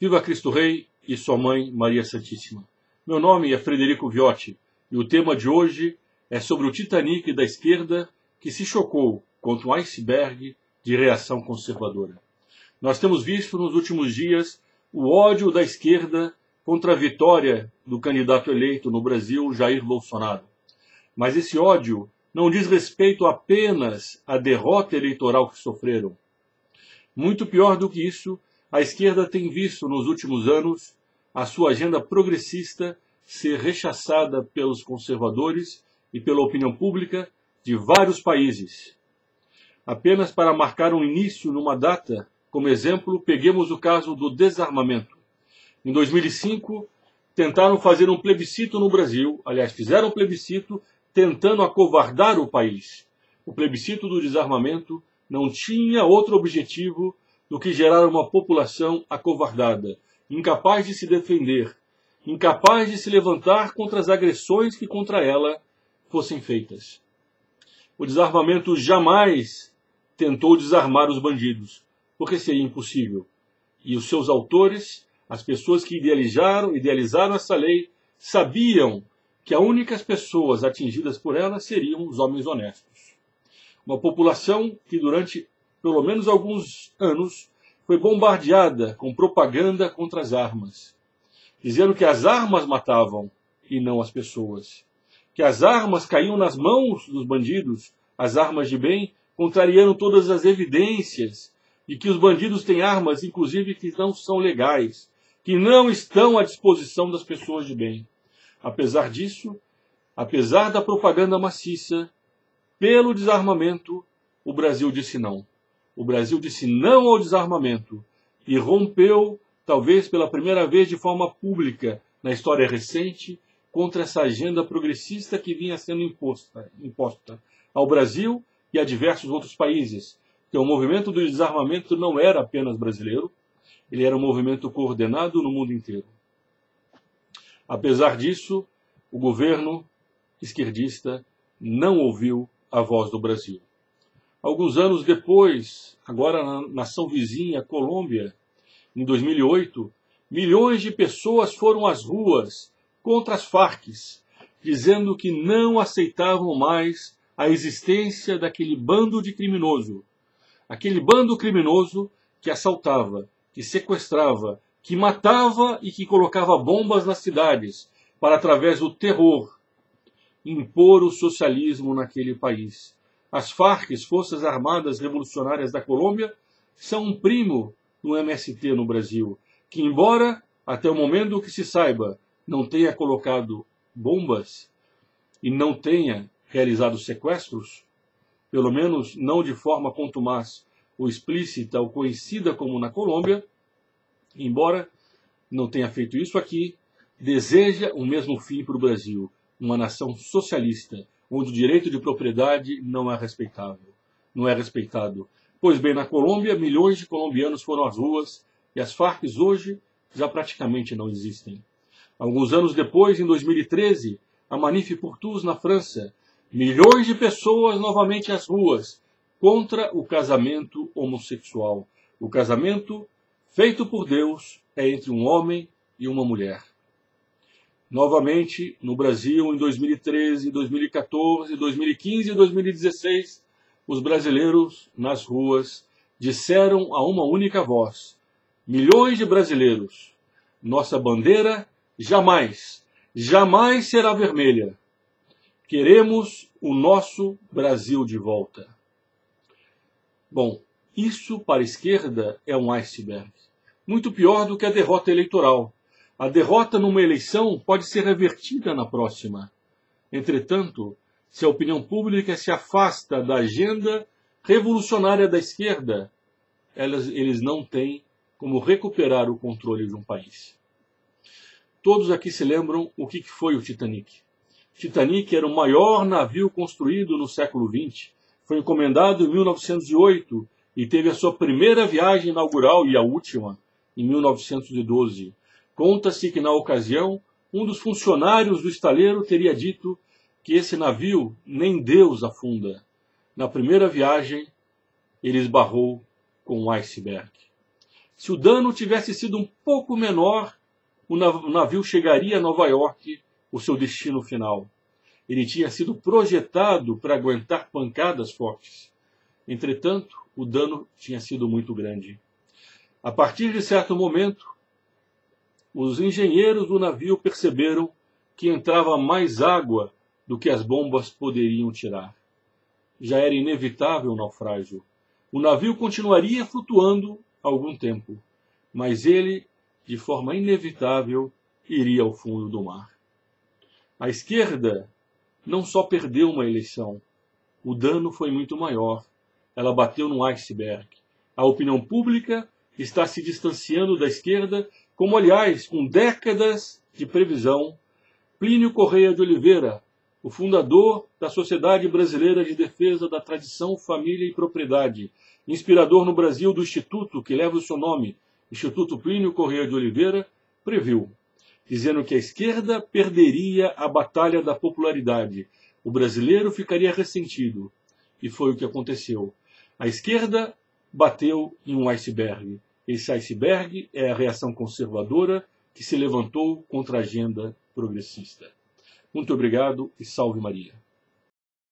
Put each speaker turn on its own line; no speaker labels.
Viva Cristo Rei e sua mãe Maria Santíssima. Meu nome é Frederico Viotti e o tema de hoje é sobre o Titanic da esquerda que se chocou contra um iceberg de reação conservadora. Nós temos visto nos últimos dias o ódio da esquerda contra a vitória do candidato eleito no Brasil, Jair Bolsonaro. Mas esse ódio não diz respeito apenas à derrota eleitoral que sofreram. Muito pior do que isso, a esquerda tem visto nos últimos anos a sua agenda progressista ser rechaçada pelos conservadores e pela opinião pública de vários países. Apenas para marcar um início numa data, como exemplo, peguemos o caso do desarmamento. Em 2005, tentaram fazer um plebiscito no Brasil, fizeram um plebiscito tentando acovardar o país. O plebiscito do desarmamento não tinha outro objetivo do que gerar uma população acovardada, incapaz de se defender, incapaz de se levantar contra as agressões que contra ela fossem feitas. O desarmamento jamais tentou desarmar os bandidos, porque seria impossível. E os seus autores, as pessoas que idealizaram essa lei, sabiam que as únicas pessoas atingidas por ela seriam os homens honestos. Uma população que durante pelo menos alguns anos foi bombardeada com propaganda contra as armas, dizendo que as armas matavam e não as pessoas, que as armas caíam nas mãos dos bandidos, as armas de bem, contrariando todas as evidências de que os bandidos têm armas, inclusive que não são legais, que não estão à disposição das pessoas de bem. Apesar disso, apesar da propaganda maciça pelo desarmamento, o Brasil disse não. O Brasil disse não ao desarmamento e rompeu, talvez pela primeira vez de forma pública na história recente, contra essa agenda progressista que vinha sendo imposta ao Brasil e a diversos outros países. Porque o movimento do desarmamento não era apenas brasileiro, ele era um movimento coordenado no mundo inteiro. Apesar disso, o governo esquerdista não ouviu a voz do Brasil. Alguns anos depois, agora na nação vizinha, Colômbia, em 2008, milhões de pessoas foram às ruas contra as Farc, dizendo que não aceitavam mais a existência daquele bando de criminoso. Aquele bando criminoso que assaltava, que sequestrava, que matava e que colocava bombas nas cidades para, através do terror, impor o socialismo naquele país. As Farc, Forças Armadas Revolucionárias da Colômbia, são um primo do MST no Brasil, que, embora, até o momento que se saiba, não tenha colocado bombas e não tenha realizado sequestros, pelo menos não de forma contumaz ou explícita ou conhecida como na Colômbia, embora não tenha feito isso aqui, deseja o mesmo fim para o Brasil, uma nação socialista, onde o direito de propriedade não é respeitado. Pois bem, na Colômbia, milhões de colombianos foram às ruas e as Farc hoje já praticamente não existem. Alguns anos depois, em 2013, a Manif pour tous na França, milhões de pessoas novamente às ruas contra o casamento homossexual. O casamento feito por Deus é entre um homem e uma mulher. Novamente, no Brasil, em 2013, 2014, 2015 e 2016, os brasileiros nas ruas disseram a uma única voz: milhões de brasileiros, nossa bandeira jamais, jamais será vermelha. Queremos o nosso Brasil de volta. Bom, isso para a esquerda é um iceberg. Muito pior do que a derrota eleitoral. A derrota numa eleição pode ser revertida na próxima. Entretanto, se a opinião pública se afasta da agenda revolucionária da esquerda, eles não têm como recuperar o controle de um país. Todos aqui se lembram o que foi o Titanic. O Titanic era o maior navio construído no século XX. Foi encomendado em 1908 e teve a sua primeira viagem inaugural e a última em 1912. Conta-se que, na ocasião, um dos funcionários do estaleiro teria dito que esse navio nem Deus afunda. Na primeira viagem, ele esbarrou com um iceberg. Se o dano tivesse sido um pouco menor, o navio chegaria a Nova York, o seu destino final. Ele tinha sido projetado para aguentar pancadas fortes. Entretanto, o dano tinha sido muito grande. A partir de certo momento, os engenheiros do navio perceberam que entrava mais água do que as bombas poderiam tirar. Já era inevitável o naufrágio. O navio continuaria flutuando algum tempo, mas ele, de forma inevitável, iria ao fundo do mar. A esquerda não só perdeu uma eleição, o dano foi muito maior. Ela bateu num iceberg. A opinião pública está se distanciando da esquerda, como, aliás, com décadas de previsão, Plínio Correia de Oliveira, o fundador da Sociedade Brasileira de Defesa da Tradição, Família e Propriedade, inspirador no Brasil do instituto que leva o seu nome, Instituto Plínio Correia de Oliveira, previu, dizendo que a esquerda perderia a batalha da popularidade. O brasileiro ficaria ressentido. E foi o que aconteceu. A esquerda bateu em um iceberg. Esse iceberg é a reação conservadora que se levantou contra a agenda progressista. Muito obrigado e salve Maria.